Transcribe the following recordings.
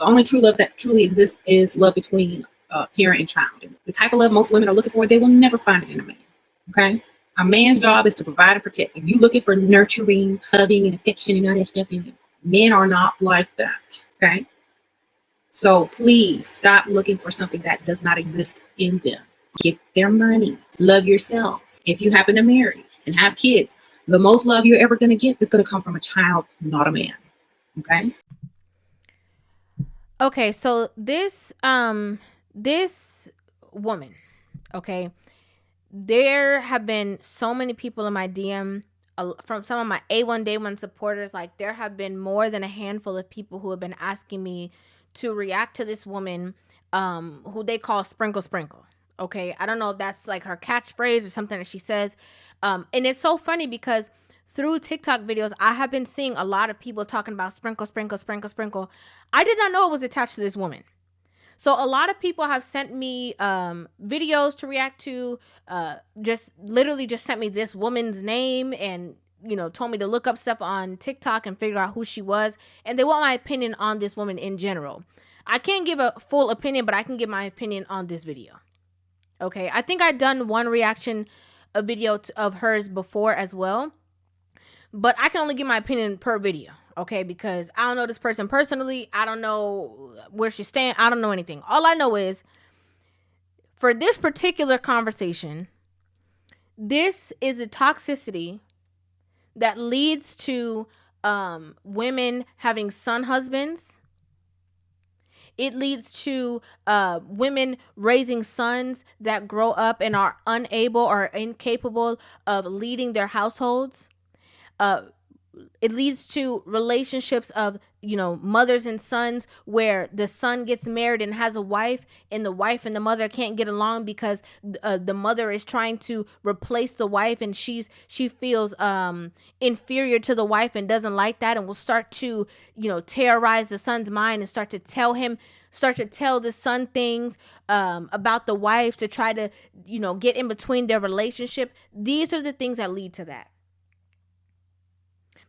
The only true love that truly exists is love between parent and child. And the type of love most women are looking for, they will never find it in a man. Okay? A man's job is to provide and protect. If you're looking for nurturing, loving, and affection and all that stuff, men are not like that. Okay? So please stop looking for something that does not exist in them. Get their money. Love yourself. If you happen to marry and have kids, the most love you're ever going to get is going to come from a child, not a man. Okay? Okay, so this woman, okay, there have been so many people in my DM, from some of my A1 Day 1 supporters. Like, there have been more than a handful of people who have been asking me to react to this woman, who they call Sprinkle Sprinkle. Okay, I don't know if that's like her catchphrase or something that she says. And it's so funny because through TikTok videos, I have been seeing a lot of people talking about sprinkle, sprinkle, sprinkle, sprinkle. I did not know it was attached to this woman. So a lot of people have sent me videos to react to, just literally just sent me this woman's name and, told me to look up stuff on TikTok and figure out who she was. And they want my opinion on this woman in general. I can't give a full opinion, but I can give my opinion on this video. Okay, I think I'd done one reaction, a video of hers before as well. But I can only give my opinion per video, okay? Because I don't know this person personally. I don't know where she stands. I don't know anything. All I know is, for this particular conversation, this is a toxicity that leads to women having son husbands. It leads to women raising sons that grow up and are unable or incapable of leading their households. It leads to relationships of, mothers and sons where the son gets married and has a wife, and the wife and the mother can't get along because the mother is trying to replace the wife, and she feels inferior to the wife and doesn't like that, and will start to, terrorize the son's mind and start to tell the son things about the wife to try to, get in between their relationship. These are the things that lead to that.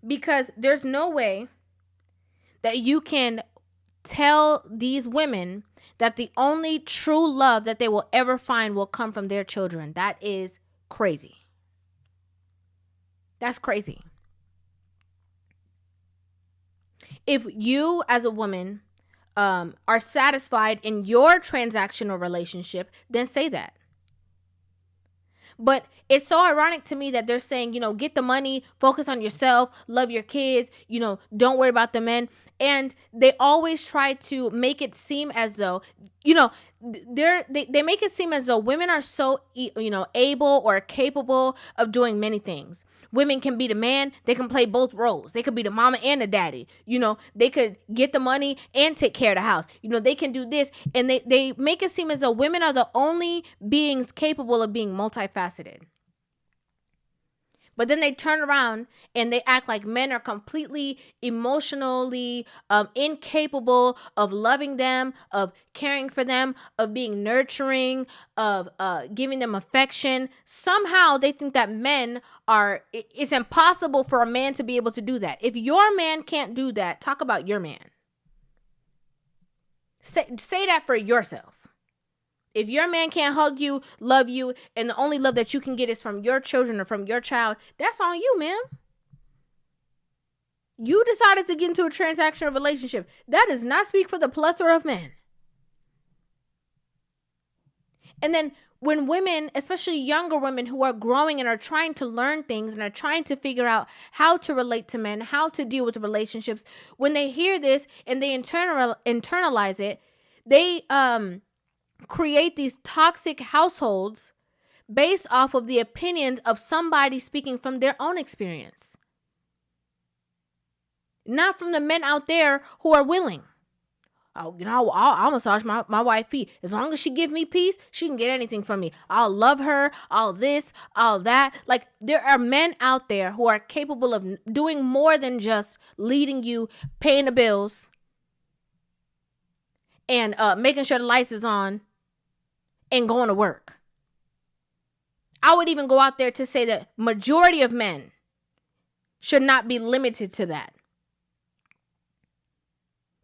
Because there's no way that you can tell these women that the only true love that they will ever find will come from their children. That is crazy. That's crazy. If you as a woman are satisfied in your transactional relationship, then say that. But it's so ironic to me that they're saying, get the money, focus on yourself, love your kids, don't worry about the men. And they always try to make it seem as though, they make it seem as though women are so, able or capable of doing many things. Women can be the man. They can play both roles. They could be the mama and the daddy. They could get the money and take care of the house. They can do this. And they make it seem as though women are the only beings capable of being multifaceted. But then they turn around and they act like men are completely emotionally incapable of loving them, of caring for them, of being nurturing, of giving them affection. Somehow they think that it's impossible for a man to be able to do that. If your man can't do that, talk about your man. Say that for yourself. If your man can't hug you, love you, and the only love that you can get is from your children or from your child, that's on you, man. You decided to get into a transactional relationship. That does not speak for the plethora of men. And then when women, especially younger women who are growing and are trying to learn things and are trying to figure out how to relate to men, how to deal with the relationships, when they hear this and they internalize it, they create these toxic households based off of the opinions of somebody speaking from their own experience. Not from the men out there who are willing. Oh, I'll massage my wife's feet. As long as she give me peace, she can get anything from me. I'll love her, all this, all that. Like, there are men out there who are capable of doing more than just leading you, paying the bills, and making sure the lights is on, and going to work. I would even go out there to say that majority of men should not be limited to that.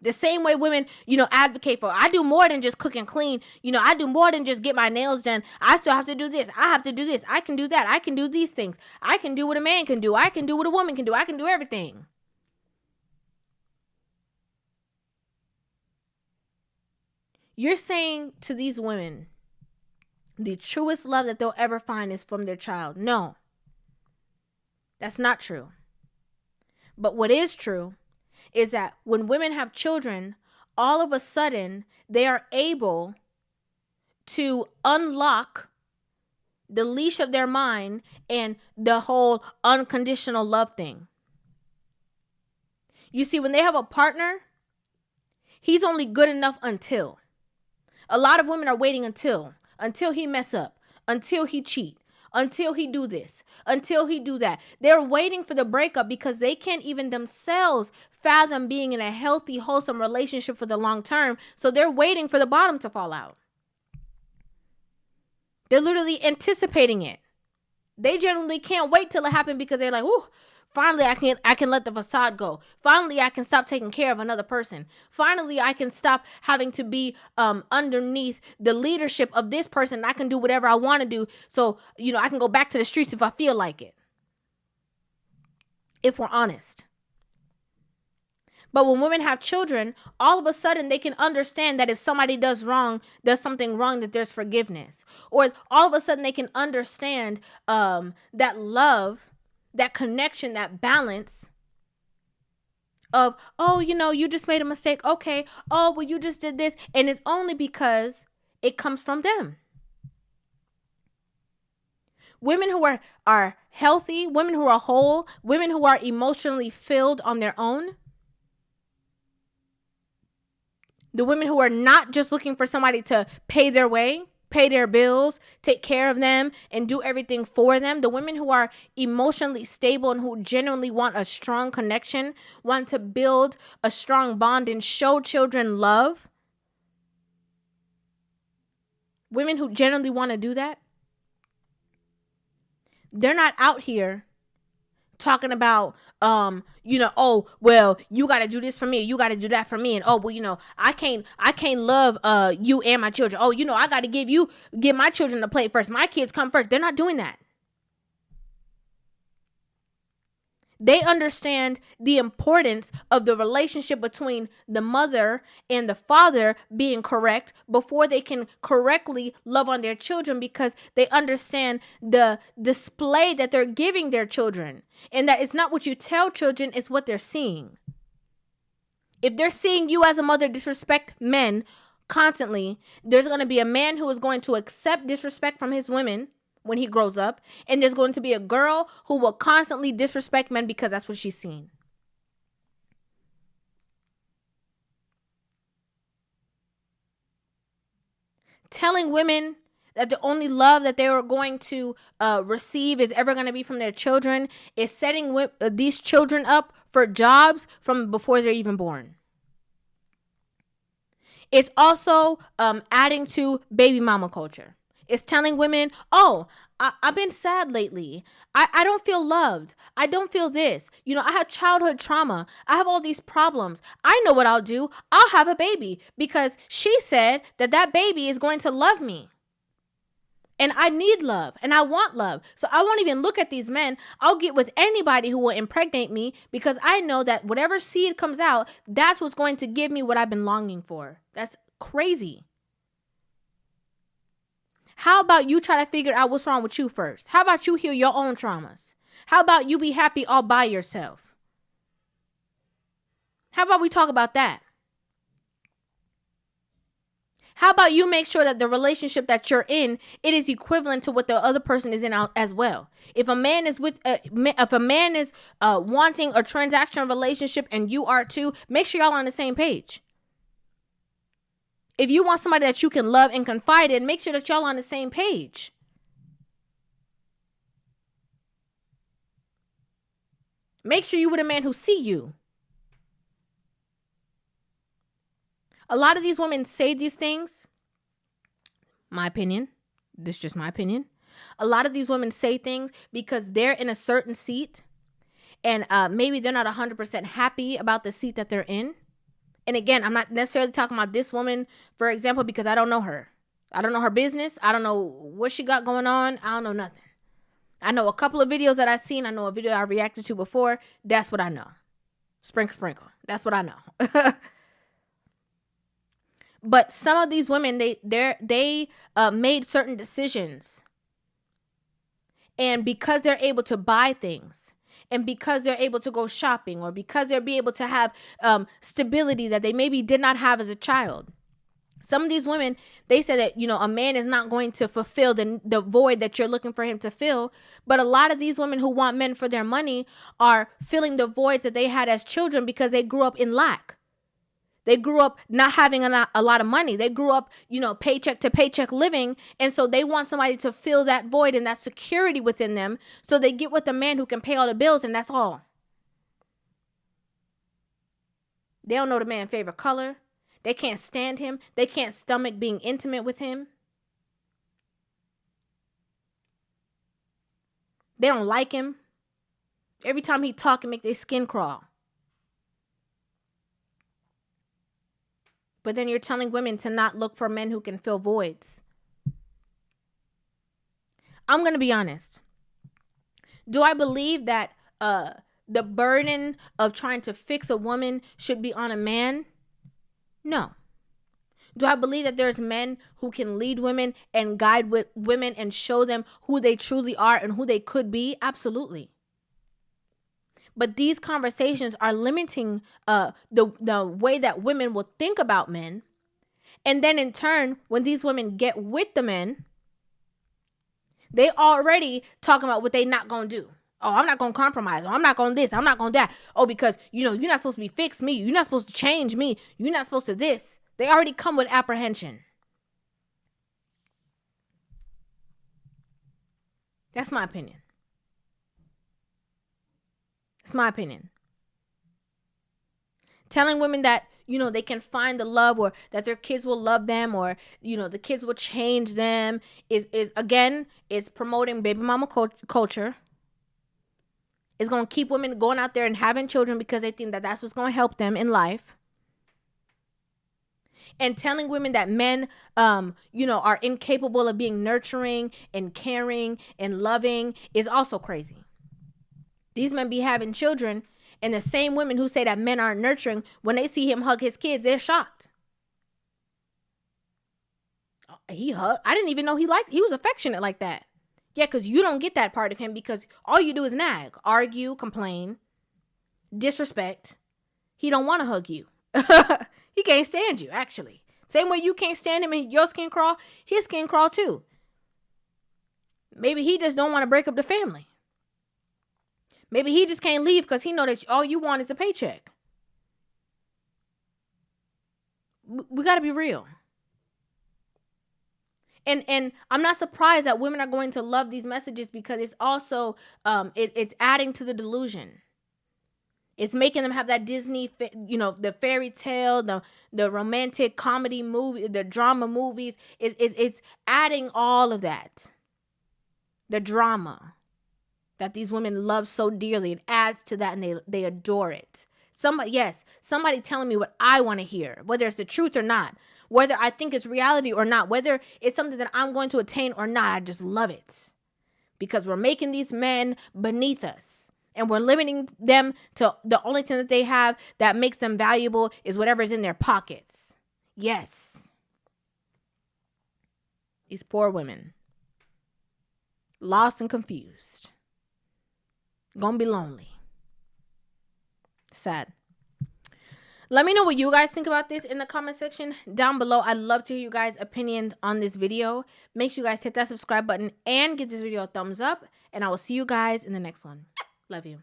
The same way women, advocate for, I do more than just cook and clean. I do more than just get my nails done. I still have to do this. I have to do this. I can do that. I can do these things. I can do what a man can do. I can do what a woman can do. I can do everything. You're saying to these women, the truest love that they'll ever find is from their child. No, that's not true. But what is true is that when women have children, all of a sudden they are able to unlock the leash of their mind and the whole unconditional love thing. You see, when they have a partner, he's only good enough until. A lot of women are waiting until he mess up, until he cheat, until he do this, until he do that. They're waiting for the breakup because they can't even themselves fathom being in a healthy, wholesome relationship for the long term. So they're waiting for the bottom to fall out. They're literally anticipating it. They generally can't wait till it happens because they're like, "Ooh, finally I can let the facade go. Finally I can stop taking care of another person. Finally I can stop having to be underneath the leadership of this person. I can do whatever I want to do. So, I can go back to the streets if I feel like it." If we're honest. But when women have children, all of a sudden they can understand that if somebody does something wrong, that there's forgiveness. Or all of a sudden they can understand that love, that connection, that balance of, oh, you just made a mistake. Okay. Oh, well, you just did this. And it's only because it comes from them. Women who are healthy, women who are whole, women who are emotionally filled on their own, the women who are not just looking for somebody to pay their way, pay their bills, take care of them, and do everything for them. The women who are emotionally stable and who genuinely want a strong connection, want to build a strong bond and show children love. Women who genuinely want to do that, they're not out here talking about, oh, well, you got to do this for me. You got to do that for me. And, oh, well, I can't love you and my children. Oh, I got to give my children a plate first. My kids come first. They're not doing that. They understand the importance of the relationship between the mother and the father being correct before they can correctly love on their children, because they understand the display that they're giving their children, and that it's not what you tell children, it's what they're seeing. If they're seeing you as a mother disrespect men constantly, there's going to be a man who is going to accept disrespect from his women when he grows up, and there's going to be a girl who will constantly disrespect men because that's what she's seen. Telling women that the only love that they are going to receive is ever going to be from their children is setting these children up for jobs from before they're even born. It's also adding to baby mama culture. It's telling women, oh, I've been sad lately. I don't feel loved. I don't feel this. I have childhood trauma. I have all these problems. I know what I'll do. I'll have a baby because she said that baby is going to love me. And I need love and I want love. So I won't even look at these men. I'll get with anybody who will impregnate me because I know that whatever seed comes out, that's what's going to give me what I've been longing for. That's crazy. How about you try to figure out what's wrong with you first? How about you heal your own traumas? How about you be happy all by yourself? How about we talk about that? How about you make sure that the relationship that you're in, it is equivalent to what the other person is in as well. If a man is wanting a transactional relationship and you are too, make sure y'all on the same page. If you want somebody that you can love and confide in, make sure that y'all on the same page. Make sure you with a man who see you. A lot of these women say these things. My opinion. This is just my opinion. A lot of these women say things because they're in a certain seat and maybe they're not 100% happy about the seat that they're in. And again, I'm not necessarily talking about this woman, for example, because I don't know her. I don't know her business. I don't know what she got going on. I don't know nothing. I know a couple of videos that I've seen. I know a video I reacted to before. That's what I know. Sprinkle, sprinkle. That's what I know. But some of these women, they made certain decisions. And because they're able to buy things, and because they're able to go shopping, or because they're able to have stability that they maybe did not have as a child. Some of these women, they said that, a man is not going to fulfill the void that you're looking for him to fill. But a lot of these women who want men for their money are filling the voids that they had as children because they grew up in lack. They grew up not having a lot of money. They grew up, paycheck to paycheck living. And so they want somebody to fill that void and that security within them. So they get with a man who can pay all the bills, and that's all. They don't know the man's favorite color. They can't stand him. They can't stomach being intimate with him. They don't like him. Every time he talk, it make their skin crawl. But then you're telling women to not look for men who can fill voids. I'm going to be honest. Do I believe that the burden of trying to fix a woman should be on a man? No. Do I believe that there's men who can lead women and guide women and show them who they truly are and who they could be? Absolutely. But these conversations are limiting the way that women will think about men. And then in turn, when these women get with the men, they already talking about what they not going to do. Oh, I'm not going to compromise. Oh, I'm not going to this. I'm not going to that. Oh, because, you're not supposed to be fix me. You're not supposed to change me. You're not supposed to this. They already come with apprehension. That's my opinion. It's my opinion. Telling women that, they can find the love, or that their kids will love them, or, the kids will change them is again, is promoting baby mama culture. It's going to keep women going out there and having children because they think that that's what's going to help them in life. And telling women that men, are incapable of being nurturing and caring and loving is also crazy. These men be having children, and the same women who say that men aren't nurturing, when they see him hug his kids, they're shocked. He hugged. I didn't even know he was affectionate like that. Yeah, because you don't get that part of him because all you do is nag, argue, complain, disrespect. He don't want to hug you. He can't stand you, actually. Same way you can't stand him and your skin crawl, his skin crawl too. Maybe he just don't want to break up the family. Maybe he just can't leave because he know that all you want is a paycheck. We got to be real. And I'm not surprised that women are going to love these messages because it's also, it's adding to the delusion. It's making them have that Disney, the fairy tale, the romantic comedy movie, the drama movies. It's adding all of that. The drama that these women love so dearly. It adds to that, and they adore it. Somebody telling me what I want to hear, whether it's the truth or not, whether I think it's reality or not, whether it's something that I'm going to attain or not. I just love it because we're making these men beneath us, and we're limiting them to the only thing that they have that makes them valuable is whatever's in their pockets. Yes. These poor women, lost and confused. Gonna be lonely. Sad. Let me know what you guys think about this in the comment section down below. I'd love to hear you guys' opinions on this video. Make sure you guys hit that subscribe button and give this video a thumbs up. And I will see you guys in the next one. Love you.